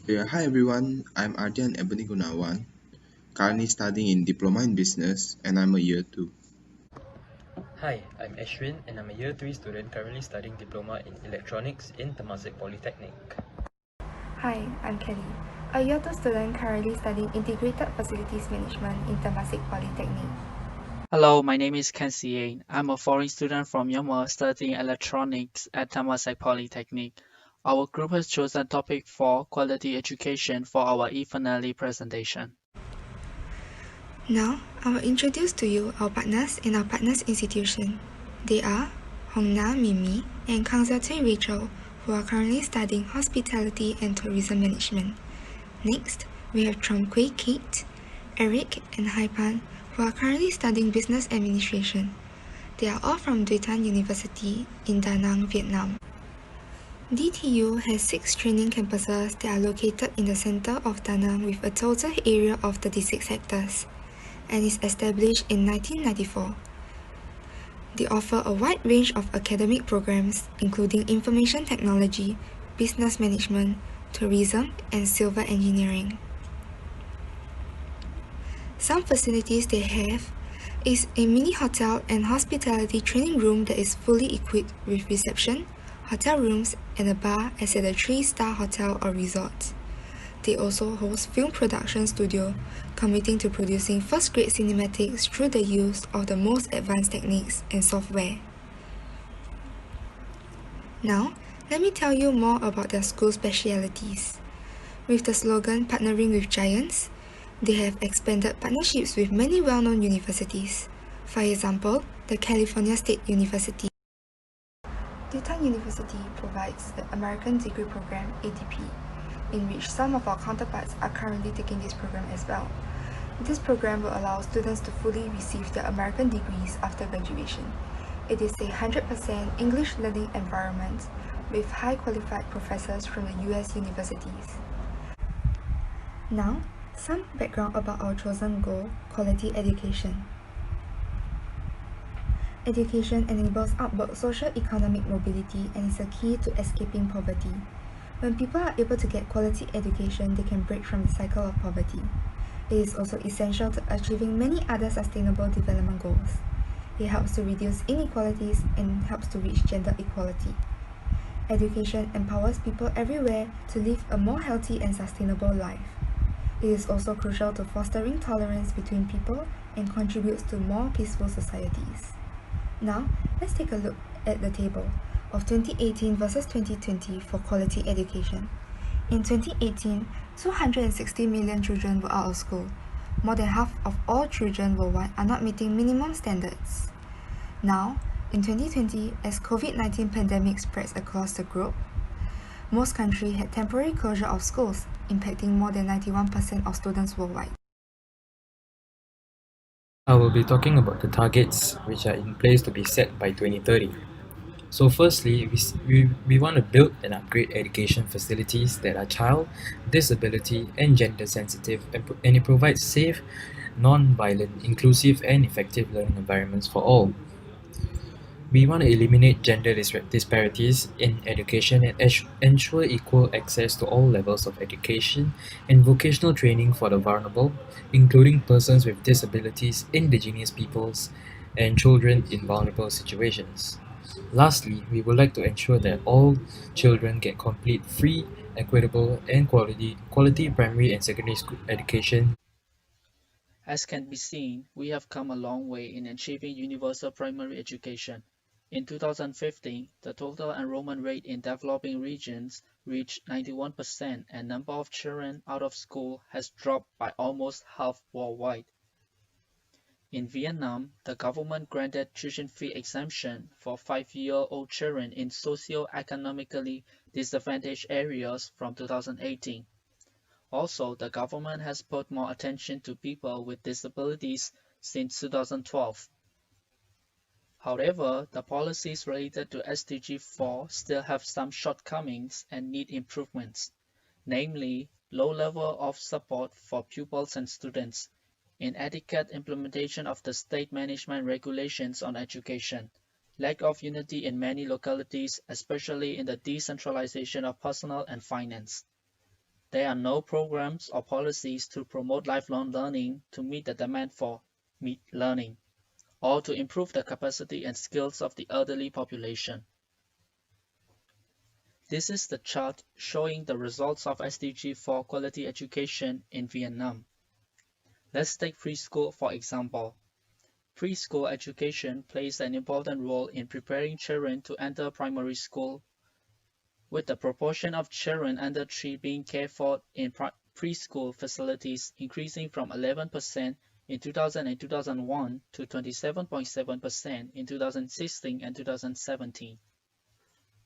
Yeah, hi everyone, I'm Ardian Ebony Gunawan, currently studying in Diploma in Business and I'm a year 2. Hi, I'm Ashwin and I'm a Year 3 student currently studying Diploma in Electronics in Temasek Polytechnic. Hi, I'm Kelly, a Year 2 student currently studying Integrated Facilities Management in Temasek Polytechnic. Hello, my name is Ken Sian. I'm a foreign student from Myanmar studying electronics at Temasek Polytechnic. Our group has chosen topic for quality education for our e-finale presentation. Now, I will introduce to you our partners and our partners institution. They are Hongna Mimi and Kang Tui Rachel, who are currently studying Hospitality and Tourism Management. Next, we have Chong Kui Kate, Eric, and Haipan, who are currently studying Business Administration. They are all from Duy Tan University in Da Nang, Vietnam. DTU has 6 training campuses that are located in the center of Da Nang with a total area of 36 hectares and is established in 1994. They offer a wide range of academic programs including information technology, business management, tourism, and civil engineering. Some facilities they have is a mini hotel and hospitality training room that is fully equipped with reception, hotel rooms, and a bar as at a 3-star hotel or resort. They also host film production studio, committing to producing first-grade cinematics through the use of the most advanced techniques and software. Now, let me tell you more about their school specialities. With the slogan Partnering with Giants, they have expanded partnerships with many well-known universities. For example, the California State University. Duy Tan University provides the American Degree Program ADP, in which some of our counterparts are currently taking this program as well. This program will allow students to fully receive their American degrees after graduation. It is a 100% English learning environment with high qualified professors from the US universities. Now, some background about our chosen goal, quality education. Education enables upward socio-economic mobility and is a key to escaping poverty. When people are able to get quality education, they can break from the cycle of poverty. It is also essential to achieving many other sustainable development goals. It helps to reduce inequalities and helps to reach gender equality. Education empowers people everywhere to live a more healthy and sustainable life. It is also crucial to fostering tolerance between people and contributes to more peaceful societies. Now, let's take a look at the table of 2018 versus 2020 for quality education. In 2018, 260 million children were out of school. More than half of all children worldwide are not meeting minimum standards. Now, in 2020, as COVID-19 pandemic spreads across the globe, most countries had temporary closure of schools, impacting more than 91% of students worldwide. I will be talking about the targets which are in place to be set by 2030. So firstly, we want to build and upgrade education facilities that are child, disability and gender sensitive and it provides safe, non-violent, inclusive and effective learning environments for all. We want to eliminate gender disparities in education and ensure equal access to all levels of education and vocational training for the vulnerable, including persons with disabilities, indigenous peoples, and children in vulnerable situations. Lastly, we would like to ensure that all children get complete, free, equitable, and quality primary and secondary school education. As can be seen, we have come a long way in achieving universal primary education. In 2015, the total enrollment rate in developing regions reached 91% and number of children out of school has dropped by almost half worldwide. In Vietnam, the government granted tuition fee exemption for 5-year-old children in socio-economically disadvantaged areas from 2018. Also, the government has put more attention to people with disabilities since 2012. However, the policies related to SDG4 still have some shortcomings and need improvements, namely low level of support for pupils and students, inadequate implementation of the state management regulations on education, lack of unity in many localities, especially in the decentralization of personnel and finance. There are no programs or policies to promote lifelong learning to meet the demand for learning, or to improve the capacity and skills of the elderly population. This is the chart showing the results of SDG4 quality education in Vietnam. Let's take preschool for example. Preschool education plays an important role in preparing children to enter primary school, with the proportion of children under 3 being cared for in preschool facilities increasing from 11% in 2000 and 2001 to 27.7% in 2016 and 2017.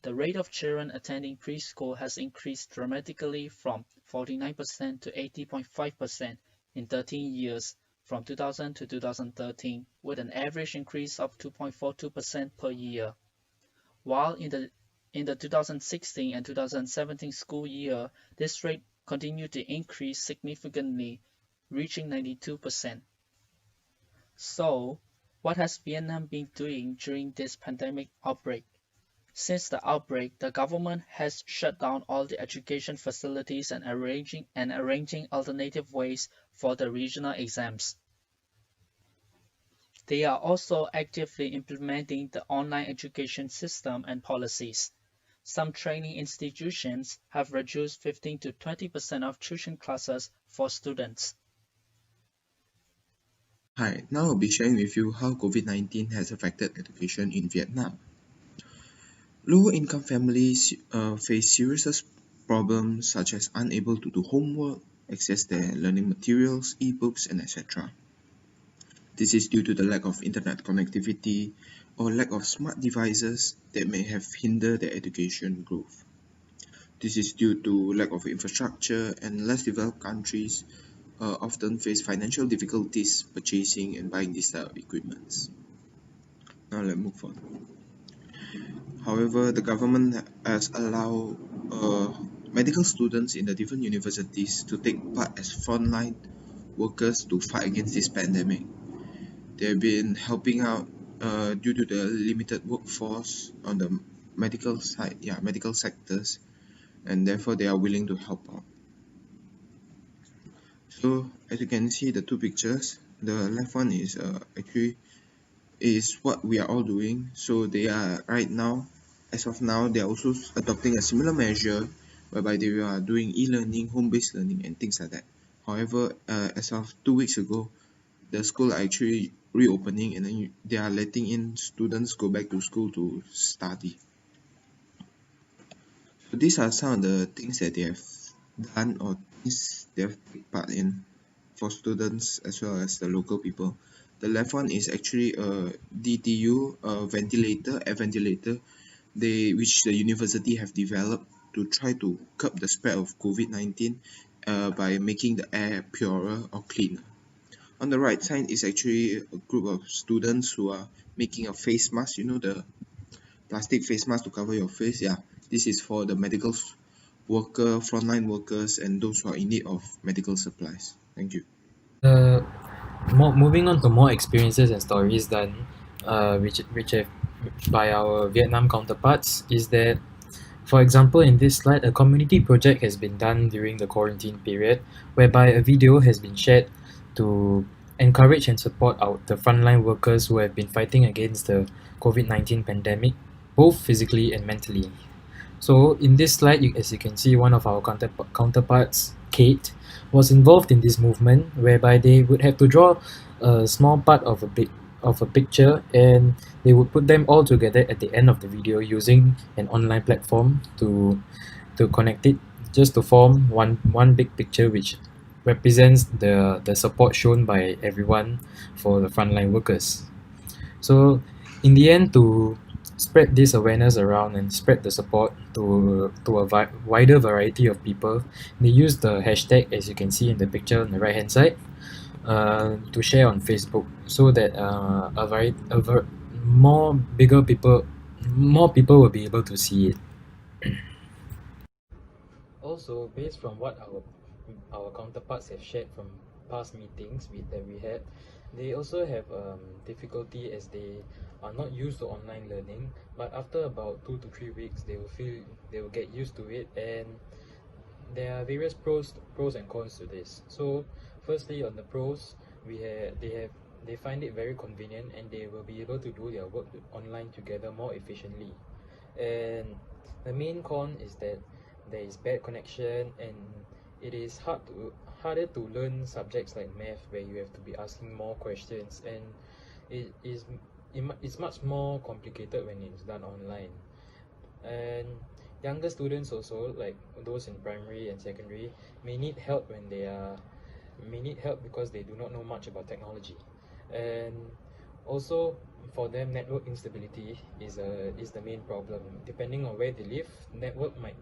The rate of children attending preschool has increased dramatically from 49% to 80.5% in 13 years from 2000 to 2013, with an average increase of 2.42% per year. While in the 2016 and 2017 school year, this rate continued to increase significantly, reaching 92%. So, what has Vietnam been doing during this pandemic outbreak? Since the outbreak, the government has shut down all the education facilities and arranging alternative ways for the regional exams. They are also actively implementing the online education system and policies. Some training institutions have reduced 15 to 20% of tuition classes for students. Hi, now I'll be sharing with you how COVID-19 has affected education in Vietnam. Low-income families face serious problems such as unable to do homework, access their learning materials, e-books, and etc. This is due to the lack of internet connectivity or lack of smart devices that may have hindered their education growth. This is due to lack of infrastructure, and less developed countries often face financial difficulties purchasing and buying this type of equipment. Now let's move on. However, the government has allowed medical students in the different universities to take part as frontline workers to fight against this pandemic. They have been helping out due to the limited workforce on the medical side, medical sectors, and therefore they are willing to help out. So as you can see the two pictures, the left one is actually is what we are all doing. So they are right now, as of now, they are also adopting a similar measure whereby they are doing e-learning, home-based learning, and things like that. However, as of 2 weeks ago, the school are actually reopening, and then they are letting in students go back to school to study. So these are some of the things that they have done or things they have taken part in for students as well as the local people. The left one is actually a DTU, a ventilator, air ventilator, which the university have developed to try to curb the spread of COVID-19 by making the air purer or cleaner. On the right side is actually a group of students who are making a face mask, the plastic face mask to cover your face. Yeah, this is for the medical worker, frontline workers, and those who are in need of medical supplies. Thank you. Moving on to more experiences and stories done, which have by our Vietnam counterparts, is that, for example, in this slide, a community project has been done during the quarantine period, whereby a video has been shared to encourage and support the frontline workers who have been fighting against the COVID-19 pandemic, both physically and mentally. So in this slide, as you can see, one of our counterparts, Kate, was involved in this movement, whereby they would have to draw a small part of a picture, and they would put them all together at the end of the video using an online platform to connect it, just to form one big picture which represents the support shown by everyone for the frontline workers. So in the end, to spread this awareness around and spread the support to a wider variety of people, they use the hashtag, as you can see in the picture on the right hand side, to share on Facebook, so that more people will be able to see it. Also, based from what our counterparts have shared from past meetings that we had, they also have difficulty as they are not used to online learning. But after about 2 to 3 weeks, they will get used to it, and there are various pros and cons to this. So firstly, on the pros, they find it very convenient, and they will be able to do their work online together more efficiently. And the main con is that there is bad connection, and it is harder to learn subjects like math, where you have to be asking more questions, and it's much more complicated when it's done online. And younger students also, like those in primary and secondary, may need help because they do not know much about technology. And also, for them, network instability is the main problem. Depending on where they live, network might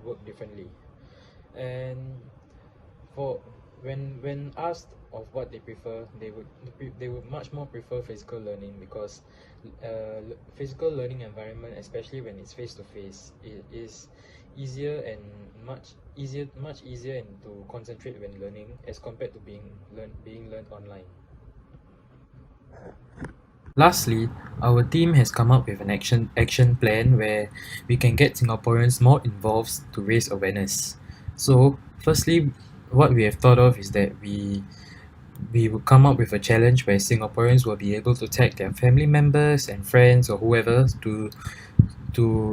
work differently. And for when asked of what they prefer, they would much more prefer physical learning, because physical learning environment, especially when it's face to face, it is easier and much easier and to concentrate when learning, as compared to being learned online. Lastly, our team has come up with an action plan where we can get Singaporeans more involved to raise awareness. So, firstly, what we have thought of is that we will come up with a challenge where Singaporeans will be able to tag their family members and friends or whoever to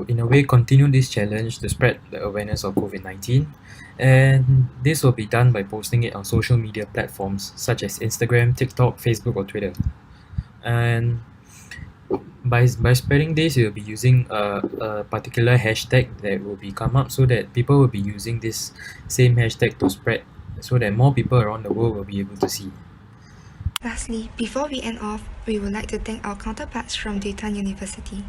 in a way continue this challenge to spread the awareness of COVID-19. And this will be done by posting it on social media platforms such as Instagram, TikTok, Facebook, or Twitter. And by spreading this, you'll be using a particular hashtag that will be come up, so that people will be using this same hashtag to spread, so that more people around the world will be able to see. Lastly, before we end off, we would like to thank our counterparts from Dayton University.